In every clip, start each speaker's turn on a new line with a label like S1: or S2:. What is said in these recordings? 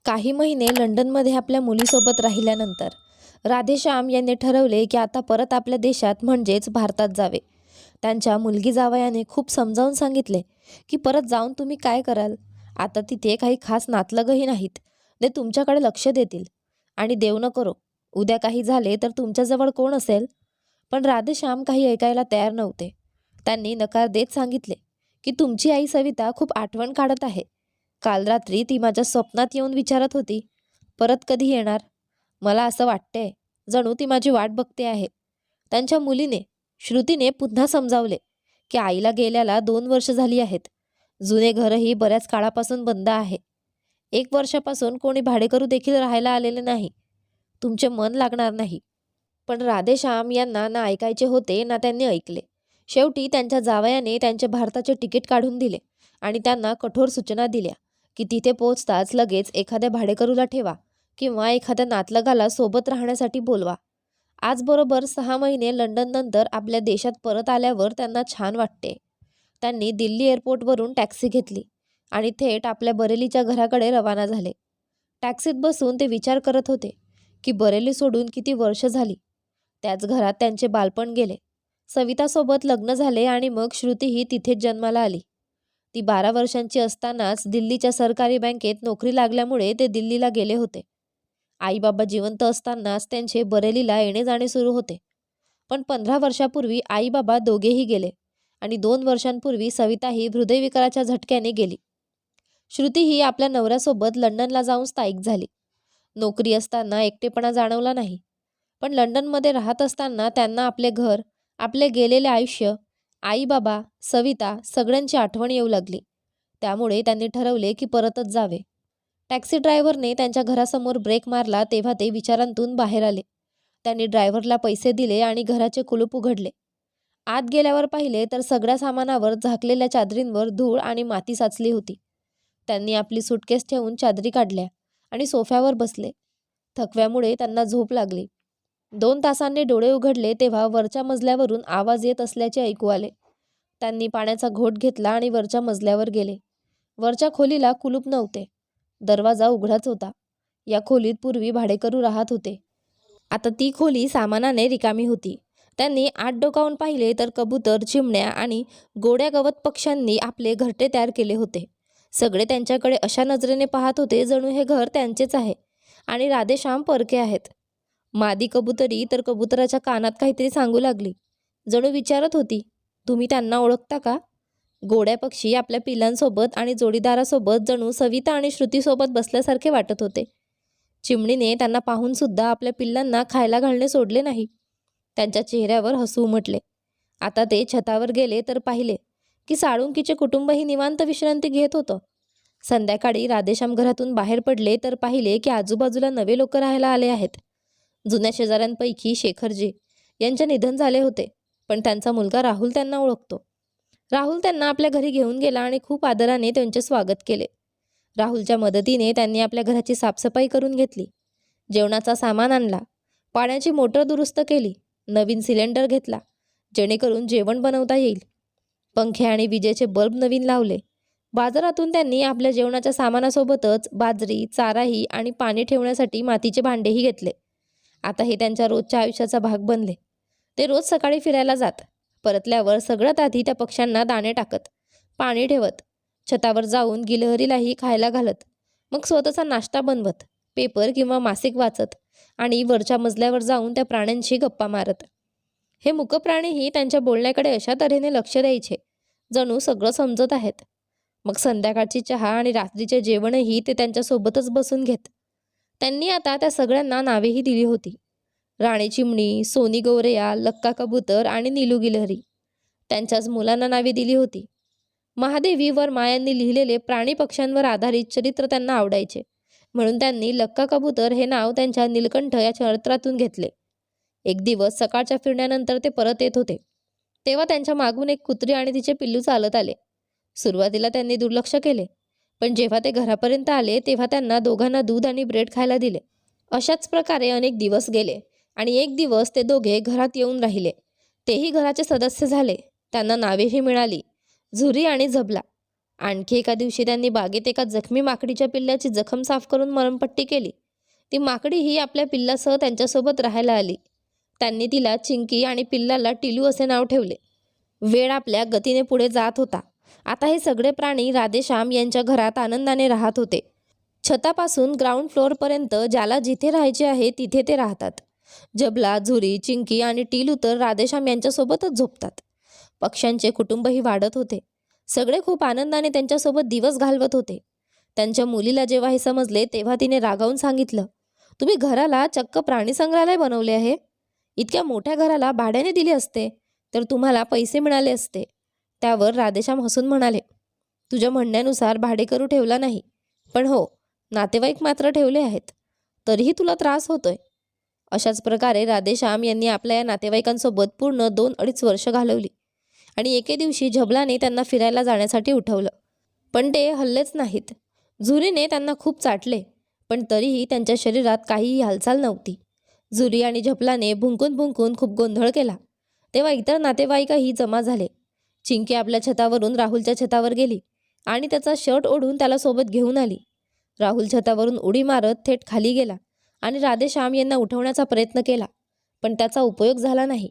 S1: काही महिने लंडनमध्ये आपल्या मुलीसोबत राहिल्यानंतर राधेश्याम यांनी ठरवले की आता परत आपल्या देशात म्हणजेच भारतात जावे. त्यांच्या मुलगी जावयाने खूप समजावून सांगितले की परत जाऊन तुम्ही काय कराल? आता तिथे काही खास नातलगही नाहीत. ते तुमच्याकडे लक्ष देतील आणि देव न करो उद्या काही झाले तर तुमच्याजवळ कोण असेल? पण राधेश्याम काही ऐकायला तयार नव्हते. त्यांनी नकार देत सांगितले की तुमची आई सविता खूप आठवण काढत आहे. काल रात्री ती माझ्या स्वप्नात येऊन विचारत होती, परत कधी येणार? मला असं वाटतंय जणू ती माझी वाट बघते आहे. त्यांच्या मुलीने श्रुतीने पुन्हा समजावले की आईला गेल्याला 2 वर्ष झाली आहेत. जुने घरही बऱ्याच काळापासून बंद आहे. 1 वर्षापासून कोणी भाडेकरू देखील राहायला आलेले नाही. तुमचे मन लागणार नाही. पण राधेश्याम यांना ना ऐकायचे होते ना त्यांनी ऐकले. शेवटी त्यांच्या जावयाने त्यांचे भारताचे तिकीट काढून दिले आणि त्यांना कठोर सूचना दिल्या की तिथे पोहोचताच लगेच एखाद्या भाडेकरूला ठेवा किंवा एखाद्या नातलगाला सोबत राहण्यासाठी बोलवा. आज बरोबर 6 महिने लंडन नंतर आपल्या देशात परत आल्यावर त्यांना छान वाटते. त्यांनी दिल्ली एअरपोर्टवरून टॅक्सी घेतली आणि थेट आपल्या बरेलीच्या घराकडे रवाना झाले. टॅक्सीत बसून ते विचार करत होते की बरेली सोडून किती वर्ष झाली. त्याच घरात त्यांचे बालपण गेले. सवितासोबत लग्न झाले आणि मग श्रुतीही तिथेच जन्माला आली. ती 12 वर्षांची असतानाच दिल्लीच्या सरकारी बँकेत नोकरी लागल्यामुळे ते दिल्लीला गेले होते. आई बाबा जिवंत असतानाच त्यांचे बरेलीला येणे जाणे सुरू होते. पण 15 वर्षापूर्वी आई बाबा दोघेही गेले आणि 2 वर्षांपूर्वी सविताही हृदयविकाराच्या झटक्याने गेली. श्रुतीही आपल्या नवऱ्यासोबत लंडनला जाऊन स्थायिक झाली. नोकरी असताना एकटेपणा जाणवला नाही. पण लंडनमध्ये राहत असताना त्यांना आपले घर, आपले गेलेले आयुष्य, आई बाबा, सविता सगळ्यांची आठवण येऊ लागली. त्यामुळे त्यांनी ठरवले की परतच जावे. टॅक्सी ड्रायव्हरने त्यांच्या घरासमोर ब्रेक मारला तेव्हा ते विचारांतून बाहेर आले. त्यांनी ड्रायव्हरला पैसे दिले आणि घराचे कुलूप उघडले. आत गेल्यावर पाहिले तर सगळ्या सामानावर झाकलेल्या चादरींवर धूळ आणि माती साचली होती. त्यांनी आपली सुटकेस ठेवून चादरी काढल्या आणि सोफ्यावर बसले. थकव्यामुळे त्यांना झोप लागली. 2 तासांनी डोळे उघडले तेव्हा वरच्या मजल्यावरून आवाज येत असल्याचे ऐकू आले. त्यांनी पाण्याचा घोट घेतला आणि वरच्या मजल्यावर गेले. वरच्या खोलीला कुलूप नव्हते. दरवाजा उघडाच होता. या खोलीत पूर्वी भाडेकरू राहत होते. आता ती खोली सामानाने रिकामी होती. त्यांनी आत डोकावून पाहिले तर कबूतर, चिमण्या आणि गोड्या गवत पक्ष्यांनी आपले घरटे तयार केले होते. सगळे त्यांच्याकडे अशा नजरेने पाहत होते जणू हे घर त्यांचेच आहे आणि राधेश्याम परके आहेत. मादी कबुतरी तर कबुतराच्या कानात काहीतरी सांगू लागली. जणू विचारत होती, तुम्ही त्यांना ओळखता का? गोड्या पक्षी आपल्या पिलांसोबत आणि जोडीदारासोबत जणू सविता आणि श्रुतीसोबत बसल्यासारखे वाटत होते. चिमणीने त्यांना पाहून सुद्धा आपल्या पिल्लांना खायला घालणे सोडले नाही. त्यांच्या चेहऱ्यावर हसू उमटले. आता ते छतावर गेले तर पाहिले की साळुंकीचे कुटुंबही निवांत विश्रांती घेत होतं. संध्याकाळी राधेश्याम घरातून बाहेर पडले तर पाहिले की आजूबाजूला नवे लोक राहायला आले आहेत. जुन्या शेजाऱ्यांपैकी शेखरजी यांचे निधन झाले होते, पण त्यांचा मुलगा राहुल त्यांना ओळखतो. राहुल त्यांना आपल्या घरी घेऊन गेला आणि खूप आदराने त्यांचे स्वागत केले. राहुलच्या मदतीने त्यांनी आपल्या घराची साफसफाई करून घेतली. जेवणाचा सामान आणला, पाण्याची मोटर दुरुस्त केली, नवीन सिलेंडर घेतला जेणेकरून जेवण बनवता येईल. पंखे आणि विजेचे बल्ब नवीन लावले. बाजारातून त्यांनी आपल्या जेवणाच्या सामानासोबतच बाजरी, चाराही आणि पाणी ठेवण्यासाठी मातीचे भांडेही घेतले. आता हे त्यांच्या रोजच्या आयुष्याचा भाग बनले. ते रोज सकाळी फिरायला जात. परतल्यावर सगळ्यात आधी त्या पक्ष्यांना दाणे टाकत, पाणी ठेवत, छतावर जाऊन गिलहरीलाही खायला घालत, मग स्वतःचा नाश्ता बनवत, पेपर किंवा मासिक वाचत आणि वरच्या मजल्यावर जाऊन त्या प्राण्यांशी गप्पा मारत. हे मूक प्राणीही त्यांच्या बोलण्याकडे अशा तऱ्हेने लक्ष द्यायचे जणू सगळं समजत आहेत. मग संध्याकाळची चहा आणि रात्रीचे जेवणही ते त्यांच्यासोबतच बसून घेत. त्यांनी आता त्या सगळ्यांना नावेही दिली होती. राणी चिमणी, सोनी गौरया, लक्का कबूतर आणि नीलू गिलहरी. त्यांच्याच मुलांना नावे दिली होती. महादेवी वर्मा यांनी लिहिलेले प्राणी पक्ष्यांवर आधारित चरित्र त्यांना आवडायचे, म्हणून त्यांनी लक्का कबूतर हे नाव त्यांच्या नीलकंठ या चरित्रातून घेतले. एक दिवस सकाळच्या फिरण्यानंतर ते परत येत होते, तेव्हा त्यांच्या मागून एक कुत्री आणि तिचे पिल्लू चालत आले. सुरुवातीला त्यांनी दुर्लक्ष केले, पण जेव्हा ते घरापर्यंत आले तेव्हा त्यांना दोघांना दूध आणि ब्रेड खायला दिले. अशाच प्रकारे अनेक दिवस गेले आणि एक दिवस ते दोघे घरात येऊन राहिले. तेही घराचे सदस्य झाले. त्यांना नावेही मिळाली, झुरी आणि झबला. आणखी एका दिवशी त्यांनी बागेत एका जखमी माकडीच्या पिल्लाची जखम साफ करून मलमपट्टी केली. ती माकडी ही आपल्या पिल्लासह त्यांच्यासोबत राहायला आली. त्यांनी तिला चिंकी आणि पिल्लाला टिलू असे नाव ठेवले. वेळ आपल्या गतीने पुढे जात होता. आता हे सगळे प्राणी राधेश्याम यांच्या घरात आनंदाने राहत होते. छतापासून ग्राउंड फ्लोअरपर्यंत ज्याला जिथे राहायचे आहे तिथे ते राहतात. जबला, झुरी, चिंकी आणि टिलू तर राधेश्याम यांच्यासोबतच झोपतात. पक्ष्यांचे कुटुंबही वाढत होते. सगळे खूप आनंदाने त्यांच्यासोबत दिवस घालवत होते. त्यांच्या मुलीला जेव्हा हे समजले तेव्हा तिने रागावून सांगितलं, तुम्ही घराला चक्क प्राणी संग्रहालय बनवले आहे. इतक्या मोठ्या घराला भाड्याने दिले असते तर तुम्हाला पैसे मिळाले असते. त्यावर राधेश्याम हसून म्हणाले, तुझ्या म्हणण्यानुसार भाडेकरू ठेवला नाही, पण हो, नातेवाईक मात्र ठेवले आहेत. तरीही तुला त्रास होतोय. अशाच प्रकारे राधेश्याम यांनी आपल्या या नातेवाईकांसोबत पूर्ण 2-2.5 वर्ष घालवली. आणि एके दिवशी झबलाने त्यांना फिरायला जाण्यासाठी उठवलं, पण ते हललेच नाहीत. झुरीने त्यांना खूप चाटले, पण तरीही त्यांच्या शरीरात काहीही हालचाल नव्हती. झुरी आणि झबलाने भुंकून भुंकून खूप गोंधळ केला. तेव्हा इतर नातेवाईकही जमा झाले. चिंकी आपल्या छतावरून राहुलच्या छतावर गेली आणि त्याचा शर्ट ओढून त्याला सोबत घेऊन आली. राहुल छतावरून उडी मारत थेट खाली गेला आणि राधेश्याम यांना उठवण्याचा प्रयत्न केला, पण त्याचा उपयोग झाला नाही.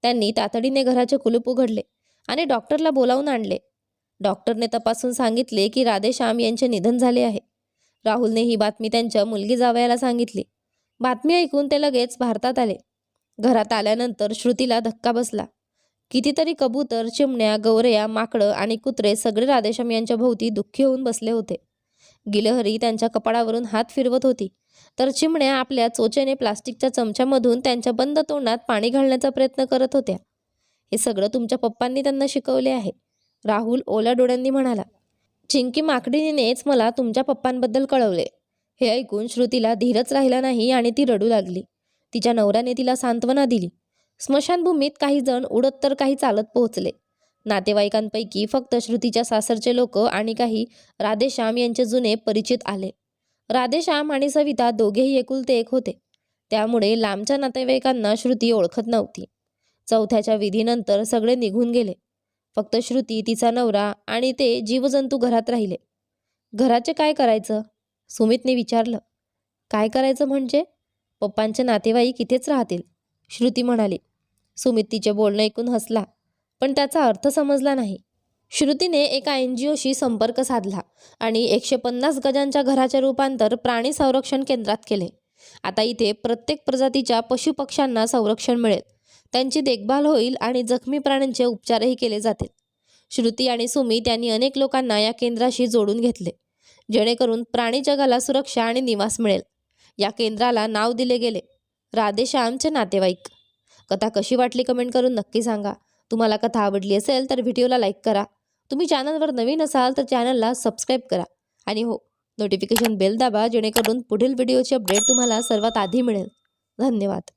S1: त्यांनी तातडीने घराचे कुलूप उघडले आणि डॉक्टरला बोलावून आणले. डॉक्टरने तपासून सांगितले की राधेश्याम यांचे निधन झाले आहे. राहुलने ही बातमी त्यांच्या मुलगी जावयाला सांगितली. बातमी ऐकून ते लगेच भारतात आले. घरात आल्यानंतर श्रुतीला धक्का बसला. कितीतरी कबूतर, चिमण्या, गवरया, माकडं आणि कुत्रे सगळे राधेश्याम यांच्या भोवती दुःखी होऊन बसले होते. गिलहरी त्यांच्या कपाळावरून हात फिरवत होती, तर चिमण्या आपल्या चोचेने प्लास्टिकच्या चमच्यामधून त्यांच्या बंद तोंडात पाणी घालण्याचा प्रयत्न करत होत्या. हे सगळं तुमच्या पप्पांनी त्यांना शिकवले आहे, राहुल ओल्या डोळ्यांनी म्हणाला. चिंकी माकडीनेच मला तुमच्या पप्पांबद्दल कळवले. हे ऐकून श्रुतीला धीरच राहिला नाही आणि ती रडू लागली. तिच्या नवऱ्याने तिला सांत्वना दिली. स्मशानभूमीत काही जण उडत तर काही चालत पोहोचले. नातेवाईकांपैकी फक्त श्रुतीच्या सासरचे लोक आणि काही राधेश्याम यांचे जुने परिचित आले. राधेश्याम आणि सविता दोघेही एकुलते एक होते, त्यामुळे लांबच्या नातेवाईकांना श्रुती ओळखत नव्हती. चौथ्याच्या विधीनंतर सगळे निघून गेले. फक्त श्रुती, तिचा नवरा आणि ते जीवजंतू घरात राहिले. घराचे काय करायचं? सुमितने विचारलं. काय करायचं म्हणजे? पप्पांचे नातेवाईक इथेच राहतील, श्रुती म्हणाली. सुमित तिचे बोलणं ऐकून हसला, पण त्याचा अर्थ समजला नाही. श्रुतीने एका NGOशी संपर्क साधला आणि 150 गजांच्या घराचे रूपांतर प्राणी संरक्षण केंद्रात केले. आता इथे प्रत्येक प्रजातीच्या पशुपक्ष्यांना संरक्षण मिळेल, त्यांची देखभाल होईल आणि जखमी प्राण्यांचे उपचारही केले जातील. श्रुती आणि सुमित यांनी अनेक लोकांना या केंद्राशी जोडून घेतले, जेणेकरून प्राणी जगाला सुरक्षा आणि निवास मिळेल. या केंद्राला नाव दिले गेले राधेश्यामचे नातेवाईक. कथा कशी वाटली कमेंट करून नक्की सांगा. तुम्हाला कथा आवडली असेल तर व्हिडिओला लाईक करा. तुम्ही चॅनलवर नवीन असाल तर चॅनलला सबस्क्राईब करा आणि हो, नोटिफिकेशन बेल दाबा, जेणेकरून पुढील व्हिडिओची अपडेट तुम्हाला सर्वात आधी मिळेल. धन्यवाद.